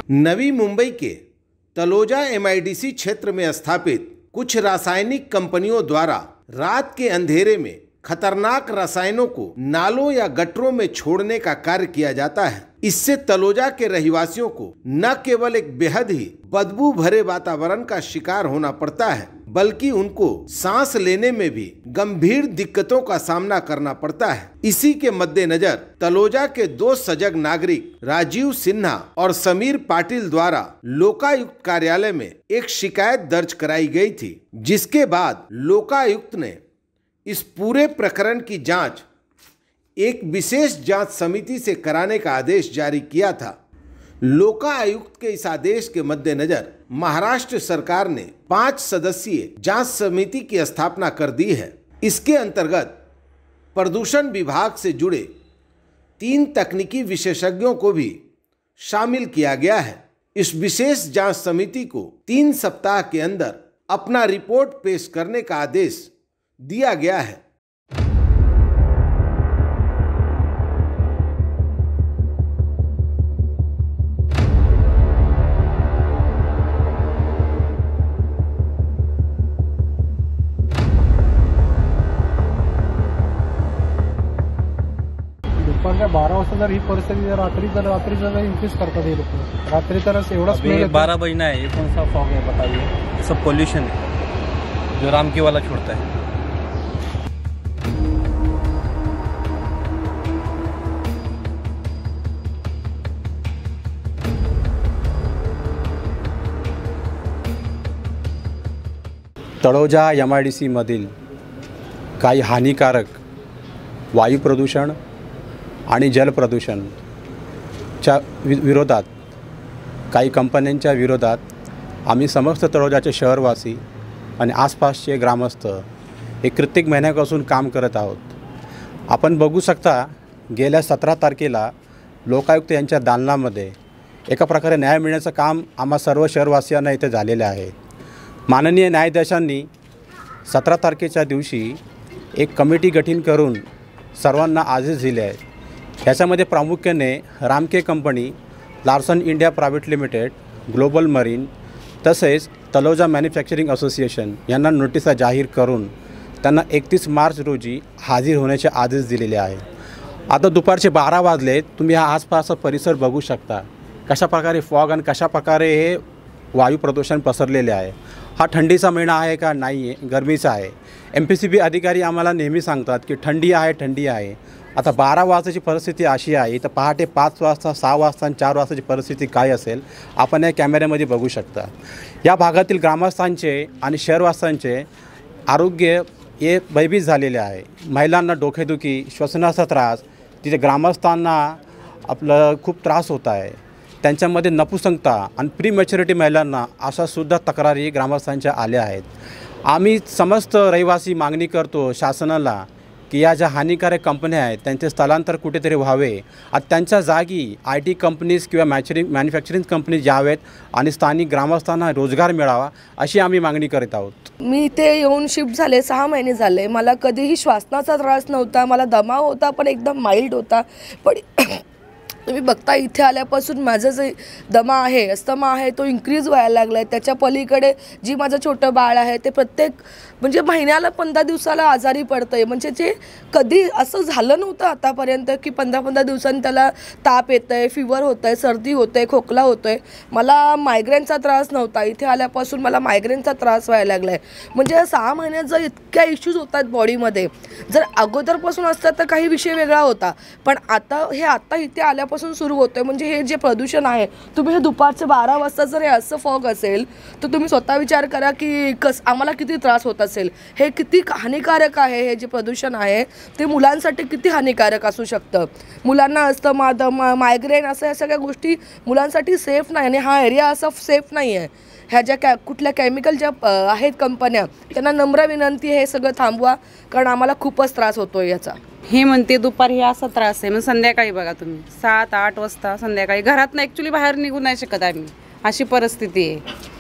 नवी मुंबई के तलोजा एमआईडीसी क्षेत्र में स्थापित कुछ रासायनिक कंपनियों द्वारा रात के अंधेरे में खतरनाक रसायनों को नालों या गटरों में छोड़ने का कार्य किया जाता है। इससे तलोजा के रहवासियों को न केवल एक बेहद ही बदबू भरे वातावरण का शिकार होना पड़ता है, बल्कि उनको सांस लेने में भी गंभीर दिक्कतों का सामना करना पड़ता है। इसी के मद्देनजर तलोजा के दो सजग नागरिक राजीव सिन्हा और समीर पाटिल द्वारा लोकायुक्त कार्यालय में एक शिकायत दर्ज कराई गई थी, जिसके बाद लोकायुक्त ने इस पूरे प्रकरण की जांच एक विशेष जांच समिति से कराने का आदेश जारी किया था। लोकायुक्त के इस आदेश के मद्देनजर महाराष्ट्र सरकार ने 5 सदस्यीय जांच समिति की स्थापना कर दी है। इसके अंतर्गत प्रदूषण विभाग से जुड़े 3 तकनीकी विशेषज्ञों को भी शामिल किया गया है। इस विशेष जांच समिति को 3 सप्ताह के अंदर अपना रिपोर्ट पेश करने का आदेश दिया गया है। दुपारच्या 12 वाजता जर ही परिस्थिती रात्री जर इंक्रीज करतात ये लोक रात्री तर एवढा स्मेल 12 बजना है, ये कौन सा फॉग है बताइए। सब पोल्यूशन है जो रामकी वाला छोड़ता है। तळोजा एमआयडीसी मधील काही हानिकारक वायू प्रदूषण आणि जल प्रदूषणच्या विरोधात काही कंपन्यांच्या विरोधात आम्ही समस्त तळोजाचे शहरवासी आणि आसपासचे ग्रामस्थ एक कित्येक महिन्यापासून काम करत आहोत। आपण बघू शकता गेल्या 17 तारखेला लोकायुक्त यांच्या दालनामध्ये एका प्रकारे न्याय मिळण्याचं काम आम्हा सर्व शहरवासियांना इथे झालेले आहे। माननीय न्यायाधीशांनी 17 तारखेच्या दिवशी एक कमिटी गठीत करून सर्वांना आदेश दिले आहेत। याच्यामध्ये प्रामुख्याने रामके company, Larsen India private limited, global marine तसेच तलोजा मॅन्युफॅक्चरिंग असोसिएशन यांना नोटिसा जाहीर करून त्यांना 31 मार्च रोजी हाजीर होण्याचे आदेश दिलेले आहेत। आता दुपारचे 12 वाजले, तुम्ही हा आसपासचा परिसर बघू शकता कशा प्रकारे फॉग आणि कशा प्रकारे हे वायू प्रदूषण पसरलेले आहे। हा थंडीचा महिना आहे का नाही आहे, गरमीचा आहे। एमपीसीबी अधिकारी आम्हाला नेहमी सांगतात की थंडी आहे। आता 12 वाजताची परिस्थिती अशी आहे, तर पहाटे 5 वाजता, 6 वाजता आणि 4 वाजताची परिस्थिती काय असेल आपण या कॅमेऱ्यामध्ये बघू शकता। या भागातील ग्रामस्थांचे आणि शहरवासियांचे आरोग्य हे भयभीत झालेले आहे। महिलांना डोकेदुखी, श्वसनाचा त्रास, तिथे ग्रामस्थांना आपलं खूप त्रास होत आहे। त्यांच्यामध्ये नपुसंकता आणि प्रीमॅच्युरिटी महिलांना अशा सुद्धा तक्रारी ग्रामस्थांच्या आल्या आहेत। आम्ही समस्त रहिवासी मागणी करतो शासनाला की या ज्या हानिकारक कंपन्या आहेत त्यांचे स्थलांतर कुठेतरी व्हावे आणि त्यांच्या जागी IT कंपनीज किंवा मॅन्युफॅक्चरिंग कंपनीज यावेत आणि स्थानिक ग्रामस्थांना रोजगार मिळावा अशी आम्ही मागणी करीत आहोत। मी इथे येऊन शिफ्ट झाले 6 महिने झाले। मला कधीही श्वासनाचा त्रास नव्हता, मला दमा होता पण एकदम माइल्ड होता। पण तुम्ही बघता इथे आल्यापासून माझं जे दमा आहे, अस्थमा आहे तो इन्क्रीज व्हायला लागला आहे। त्याच्या पलीकडे जी माझं छोटं बाळ आहे ते प्रत्येक म्हणजे महिन्याला 15 दिवसाला आजारी पडतं आहे। म्हणजे जे कधी असं झालं नव्हतं आतापर्यंत की 15-15 दिवसांनी त्याला ताप येतं आहे, फीवर होतं आहे, सर्दी होतं आहे, खोकला होतो आहे। मला मायग्रेनचा त्रास नव्हता, इथे आल्यापासून मला मायग्रेनचा त्रास व्हायला लागला आहे। म्हणजे 6 महिन्यात जर इतक्या इश्यूज होतात बॉडीमध्ये, जर अगोदरपासून असतात तर काही विषय वेगळा होता, पण आता इथे आल्यापासून सुरू होतं आहे। म्हणजे हे जे प्रदूषण आहे, तुम्ही हे दुपारचे 12 वाजता जर हे असं फॉग असेल तर तुम्ही स्वतः विचार करा की आम्हाला किती त्रास होत असेल। हे किती हानिकारक आहे, हे जे प्रदूषण आहे ते मुलांसाठी किती हानिकारक असू शकतं। मुलांना अस्थमा, दमा, मायग्रेन असं या सगळ्या गोष्टी मुलांसाठी सेफ नाही आणि हा एरिया असा सेफ नाही आहे। ह्या ज्या कुठल्या केमिकल ज्या आहेत कंपन्या, त्यांना नम्र विनंती आहे हे सगळं थांबवा, कारण आम्हाला खूपच त्रास होतो याचा। हे म्हणते दुपारी असा त्रास आहे, मग संध्याकाळी बघा तुम्ही 7-8 वाजता संध्याकाळी घरातनं ॲक्च्युली बाहेर निघू नाही शकत आम्ही, अशी परिस्थिती आहे।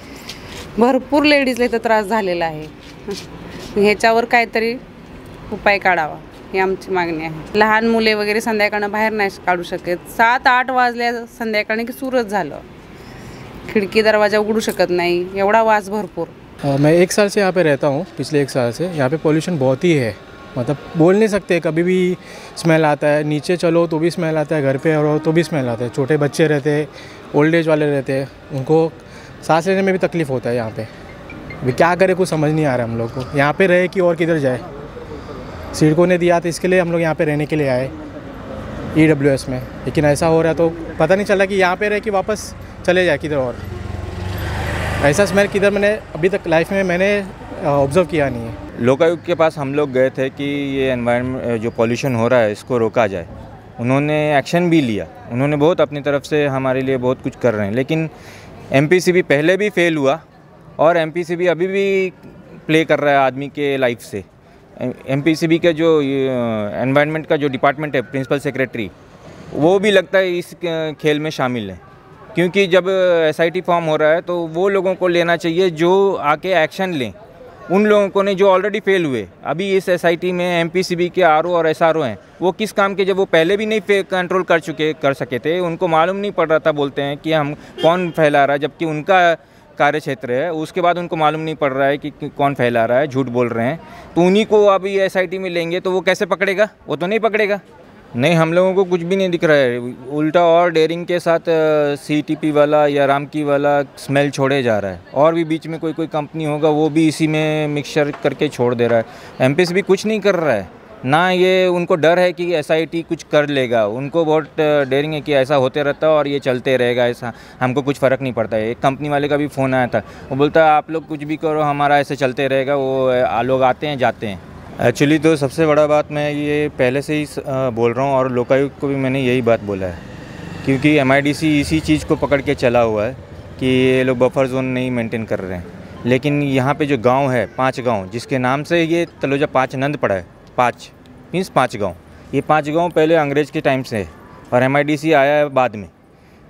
भरपूर लेडीजला इथं त्रास झालेला आहे। ह्याच्यावर काहीतरी उपाय काढावा ही आमची मागणी आहे। लहान मुले वगैरे संध्याकाळनं बाहेर नाही काढू शकत। 7-8 वाजल्या संध्याकाळी की सूरज झालं, खिडकी दरवाजा उघडू शकत नाही, एवढा वास भरपूर. मैं 1 साल से यहाँ पे रहता हूँ, पिछले 1 साल से. यहाँ पे पोल्यूशन बहुत ही है, मतलब बोल नहीं सकते, कभी भी स्मेल आता है. नीचे चलो तो भी स्मेल आता है, घर पे रहो तो भी स्मेल आता है. छोटे बच्चे रहते हैं, ओल्ड एज वाले रहते हैं, उनको सांस लेने में भी तकलीफ़ होता है यहाँ पे. अभी क्या करें, कुछ समझ नहीं आ रहा है हम लोग को. यहाँ पे रहे कि और किधर जाए. सिडको ने दिया था, इसके लिए हम लोग यहाँ पे रहने के लिए आए EWS में, लेकिन ऐसा हो रहा है तो पता नहीं चला कि यहाँ पे रहे कि वापस चले जाए किधर और. ऐसा स्मेल किधर मैंने अभी तक लाइफ में मैंने ऑब्ज़र्व किया नहीं है. लोकायुक्त के पास हम लोग गए थे कि ये एनवायरनमेंट जो पॉल्यूशन हो रहा है इसको रोका जाए. उन्होंने एक्शन भी लिया, उन्होंने बहुत अपनी तरफ से हमारे लिए बहुत कुछ कर रहे हैं. लेकिन MPCB पहले भी फेल हुआ और MPCB अभी भी प्ले कर रहा है आदमी के लाइफ से. MPCB के जो एनवायरनमेंट का जो डिपार्टमेंट है, प्रिंसिपल सेक्रेटरी, वो भी लगता है इस खेल में शामिल है. क्योंकि जब SIT फॉर्म हो रहा है तो वो लोगों को लेना चाहिए जो आके एक्शन लें. उन लोगों को ने जो ऑलरेडी फेल हुए, अभी इस SIT में MPCB के RO और SRO हैं, वो किस काम के, जब वो पहले भी नहीं कंट्रोल कर सके थे, उनको मालूम नहीं पड़ रहा था. बोलते हैं कि हम कौन फैला रहा है, जबकि उनका कार्य क्षेत्र है. उसके बाद उनको मालूम नहीं पड़ रहा है कि कौन फैला रहा है, झूठ बोल रहे हैं. तो उन्हीं को अभी SIT में लेंगे तो वो कैसे पकड़ेगा? वो तो नहीं पकड़ेगा. नहीं, हम लोगों को कुछ भी नहीं दिख रहा है. उल्टा और डेयरिंग के साथ CTP वाला या रामकी वाला स्मेल छोड़े जा रहा है. और भी बीच में कोई कंपनी होगा वो भी इसी में मिक्सचर करके छोड़ दे रहा है. MPCB कुछ नहीं कर रहा है ना. ये उनको डर है कि SIT कुछ कर लेगा. उनको बहुत डेयरिंग है कि ऐसा होते रहता है और ये चलते रहेगा, ऐसा हमको कुछ फ़र्क नहीं पड़ता है. एक कंपनी वाले का भी फ़ोन आया था, वो बोलता है आप लोग कुछ भी करो, हमारा ऐसे चलते रहेगा. वो लोग आते हैं जाते हैं. एक्चुअली तो सबसे बड़ा बात मैं ये पहले से ही बोल रहा हूँ और लोकायुक्त को भी मैंने यही बात बोला है, क्योंकि MIDC इसी चीज़ को पकड़ के चला हुआ है कि ये लोग बफर जोन नहीं मेंटेन कर रहे हैं. लेकिन यहाँ पे जो गांव है, 5 गांव, जिसके नाम से ये तलोजा 5 नंद पड़ा है, 5 मीन्स 5 गाँव. ये 5 गाँव पहले अंग्रेज़ के टाइम से है और MIDC आया है बाद में.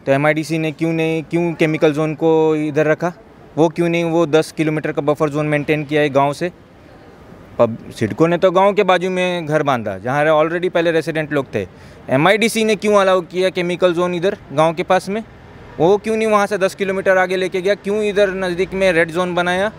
तो MIDC ने क्यों केमिकल जोन को इधर रखा? वो क्यों नहीं वो 10 किलोमीटर का बफर जोन मेंटेन किया है गाँव से? अब सिडको ने तो गांव के बाजू में घर बांधा जहां ऑलरेडी पहले रेसिडेंट लोग थे. MIDC ने क्यों अलाउ किया केमिकल जोन इधर गांव के पास में? वो क्यों नहीं वहां से 10 किलोमीटर आगे लेके गया? क्यों इधर नज़दीक में रेड जोन बनाया?